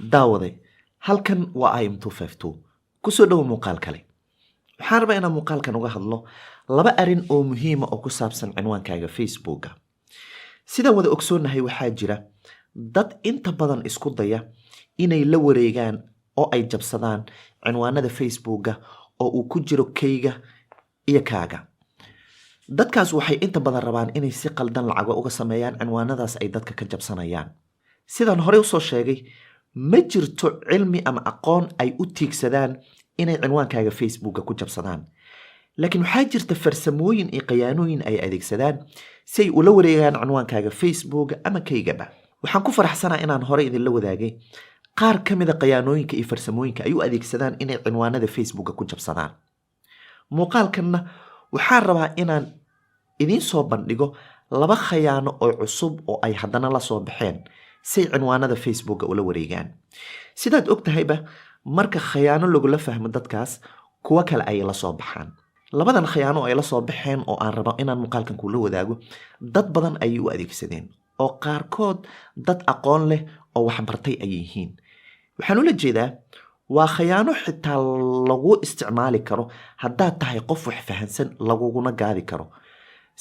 daawaday halkan waa im252 kusoo dhowo muuqaal kale. waxaan rabaa inaan muuqaalkan uga hadlo laba arin oo muhiima oo ku saabsan cinwaankaaga facebooka. sidaan wada ogsoonahay waxaa jira dad inta badan isku daya inay la wareegaan oo ay jabsadaan cinwaanada facebooka oo uu ku jiro kayga iyo kaaga. dadkaas waxay inta badan rabaan inay si qaldan lacago uga sameeyaan cinwaanadaas ay dadka ka jabsanayaan. sidaan horey usoo sheegay, ma jirto cilmi ama aqoon ay u tiigsadaan inay cinwaankaaga facebooka ku jabsadaan, laakiin waxaa jirta farsamooyin iyo qayaanooyin ay adeegsadaan si ay ula wareegaan cinwaankaaga facebooka ama kaygaba. waxaan ku faraxsanaa inaan horey idinla wadaagay qaar ka mida qayaanooyinka iyo farsamooyinka ay u adeegsadaan inay cinwaanada facebooka ku jabsadaan. muuqaalkanna waxaan rabaa inaan idiin soo bandhigo laba khayaano oo cusub oo ay haddana la soo baxeen say cinwaanada facebooka ula wareegaan. sidaad og tahayba, marka khayaano lagula fahmo dadkaas, kuwo kale ayay la soo baxaan. labadan khayaano ay la soo baxeen oo aan rabo inaan muuqaalkan kula wadaago, dad badan ayay u adeegsadeen oo qaarkood dad aqoon leh oo waxbartay ay yihiin. waxaan ula jeedaa waa khayaano xitaa lagu isticmaali karo haddaad tahay qof wax fahansan, laguguna gaadi karo.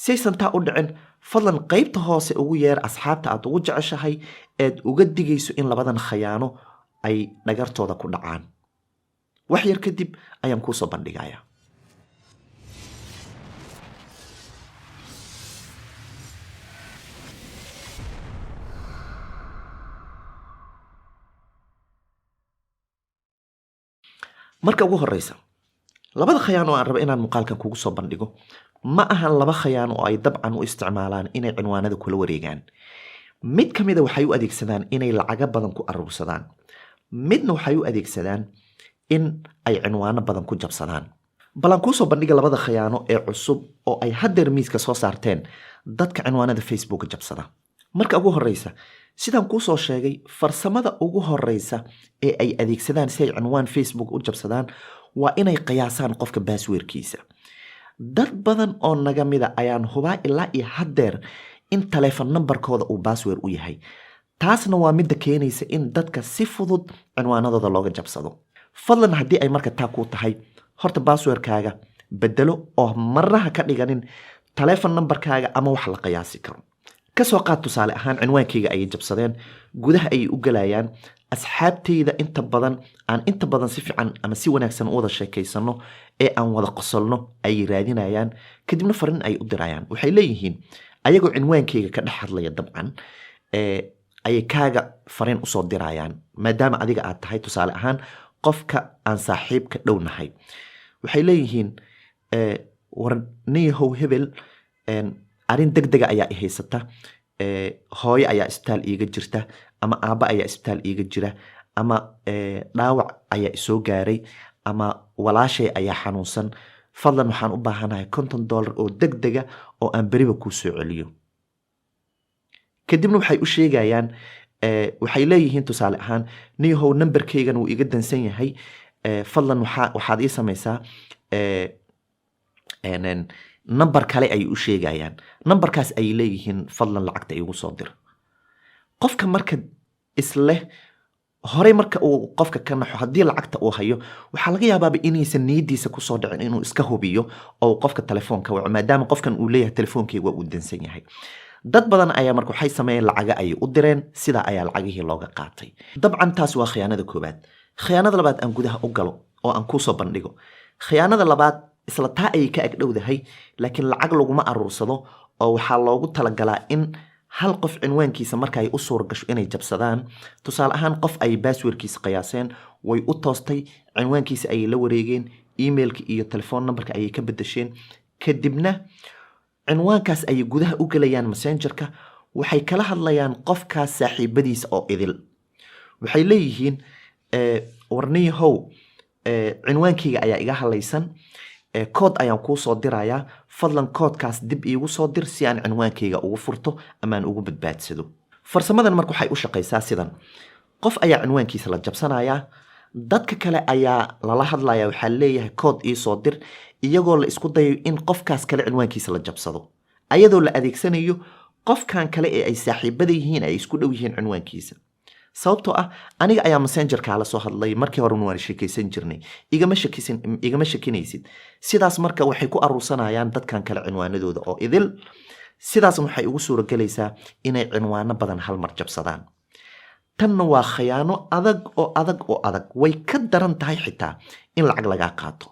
saysan taa u dhicin, fadlan qaybta hoose ugu yeer asxaabta aad ugu jeceshahay eed uga digayso in labadan khayaano ay dhagartooda ku dhacaan. wax yar kadib ayaan kuusoo bandhigayaa. marka ugu horeysa, labada khayaano oo aan rabo inaan muuqaalkan kugu soo bandhigo ma ahan laba khayaano oo ay dabcan u isticmaalaan inay cinwaanada kula wareegaan. mid ka mida waxay u adeegsadaan inay lacago badan ku aruursadaan, midna waxay u adeegsadaan in ay cinwaano badan ku jabsadaan. bal aan kuusoo bandhiga labada khayaano ee cusub oo ay haddeer miiska soo saarteen dadka cinwaanada facebooka jabsada. marka ugu horeysa, sidaan kuusoo sheegay, farsamada ugu horeysa ee ay adeegsadaan si ay cinwaan facebook u jabsadaan waa inay qiyaasaan qofka baasweerkiisa. dad badan oo naga mida ayaan hubaa ilaa iyo haddeer in taleefon nambarkooda uu baasweer u yahay. taasna waa midda keenaysa in dadka si fudud cinwaanadooda looga jabsado. fadlan haddii ay marka taa kuu tahay, horta baasweerkaaga bedelo oo marnaha ka dhiganin taleefon nambarkaaga ama wax la qiyaasi karo. kasoo qaad tusaale ahaan, cinwaankayga ayay jabsadeen, gudaha ayay u galayaan. asxaabtayda inta badan si fiican ama si wanaagsan u wada sheekaysano ee aan wada qosolno ayay raadinayaan, kadibna fariin ay u dirayaan. waxay leeyihiin ayagoo cinwaankayga ka dhex hadlaya dabcan ayay kaaga fariin usoo dirayaan, maadaama adiga aad tahay tusaale ahaan qofka aan saaxiibka dhow nahay. waxay leeyihiin warniyahow hebel, arrin degdega ayaa i haysata, hooyo ayaa isbitaal iiga jirta, ama aabba ayaa isbitaal iiga jira, ama dhaawac ayaa isoo gaaray, ama walaashay ayaa xanuunsan. fadlan waxaan u baahanahay $50 oo degdega oo aan beriba kuu soo celiyo. kadibna waxay u sheegayaan, waxay leeyihiin tusaale ahaan, niyahow nambarkaygan wuu iga dansan yahay, fadlan waxaad ii samaysaa nambar kale ayay u sheegayaan. nambarkaas ayay leeyihiin fadlan lacagta iigu soo dir. qofka marka isleh horey marka uu qofka ka naxo, haddii lacagta uu hayo, waxaa laga yaabaaba inaysan niyadiisa kusoo dhicin inuu iska hubiyo oo qofka telefoonka waco, maadaama qofkan uu leeyahay telefoonkayga waa uu dansan yahay. dad badan ayaa marka waxay sameeyeen lacaga ayay u direen, sidaa ayaa lacagihii looga qaatay. dabcan taas waa khiyaanada koowaad. khiyaanada labaad aan gudaha u galo oo aan kuusoo bandhigo. khiyaanada labaad isla taa ayay ka agdhowdahay, laakiin lacag laguma aruursado oo waxaa loogu talagalaa in hal qof cinwaankiisa marka ay u suura gasho inay jabsadaan. tusaale ahaan, qof ay baasweerkiisa qiyaaseen, way u toostay, cinwaankiisa ayay la wareegeen, emailka iyo telefoon nambarka ayay ka bedesheen, kadibna cinwaankaas ayay gudaha u gelayaan messengerka. waxay kala hadlayaan qofkaas saaxiibadiisa oo idil. waxay leeyihiin warniyahow, cinwaankayga ayaa iga halaysan, kood ayaan kuu soo dirayaa, fadlan koodkaas dib iigu soo dir si aan cinwaankayga ugu furto ama aan ugu badbaadsado. farsamadan marka waxay u shaqaysaa sidan: qof ayaa cinwaankiisa la jabsanayaa, dadka kale ayaa lala hadlaya, waxaa leeyahay kood ii soo dir, iyagoo la isku dayayo in qofkaas kale cinwaankiisa la jabsado, ayadoo la adeegsanayo qofkan kale ee ay saaxiibada yihiin, ay isku dhow yihiin cinwaankiisa. sababtoo ah aniga ayaa messengerka la soo hadlay markii hore waan sheekaysan jirnay igama shakinaysid sidaas marka waxay ku aruursanayaan dadkan kale cinwaanadooda oo idil sidaas waxay ugu suura galaysaa inay cinwaano badan hal mar jabsadaan tanna waa khiyaano adag way ka daran tahay xitaa in lacag laga qaato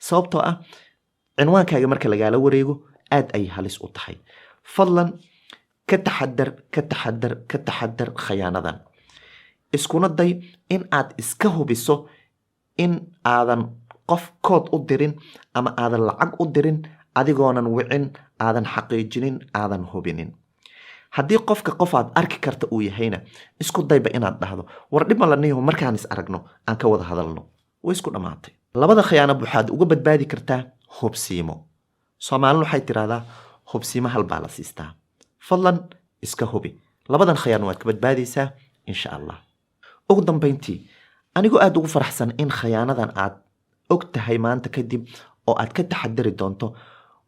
sababtoo ah cinwaankaaga marka lagaala wareego aad ay halis u tahay fadlan ka taxadar khiyaanadan iskuna day in aad iska hubiso in aadan qof kood u dirin ama aadan lacag u dirin adigoonan wicin aadan xaqiijinin aadan hubinin haddii qofka qof aad arki karta uu yahayna isku dayba inaad dhahdo war dhib ma laniyaho markaan is aragno aan ka wada hadalno way isku dhammaatay labada khiyaano waxaad uga badbaadi kartaa hubsiimo Soomaalidu waxay tiraahdaa hubsiimo hal baa la siistaa fadlan iska hubi labadan khiyaano waad ka badbaadaysaa insha Allah ugu dambeyntii anigoo aad ugu faraxsan in khiyaanadan aad og tahay maanta kadib oo aad ka taxadari doonto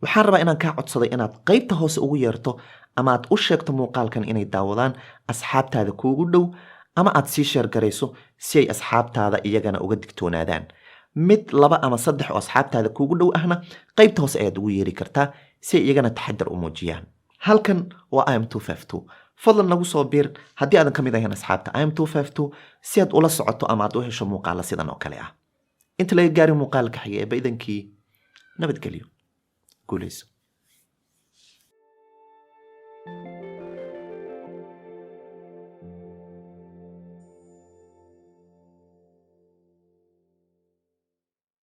waxaan rabaa inaan kaa codsaday inaad qaybta hoose ugu yeerto ama aad u sheegto muuqaalkan inay daawadaan asxaabtaada kuugu dhow ama aad sii sheer garayso si ay asxaabtaada iyagana uga digtoonaadaan mid 2 ama 3 oo asxaabtaada kuugu dhow ahna qaybta hoose ayaad ugu yeeri kartaa si ay iyagana taxadar u muujiyaan halkan waa im252 fadlan nagu soo biir haddii aadan ka mid ahayn asxaabta im252 si aad ula socoto ama aad u hesho muuqaala sidan oo kale ah inta laga gaari muuqaalka xiga ee baydankii nabadgelyo guuleyso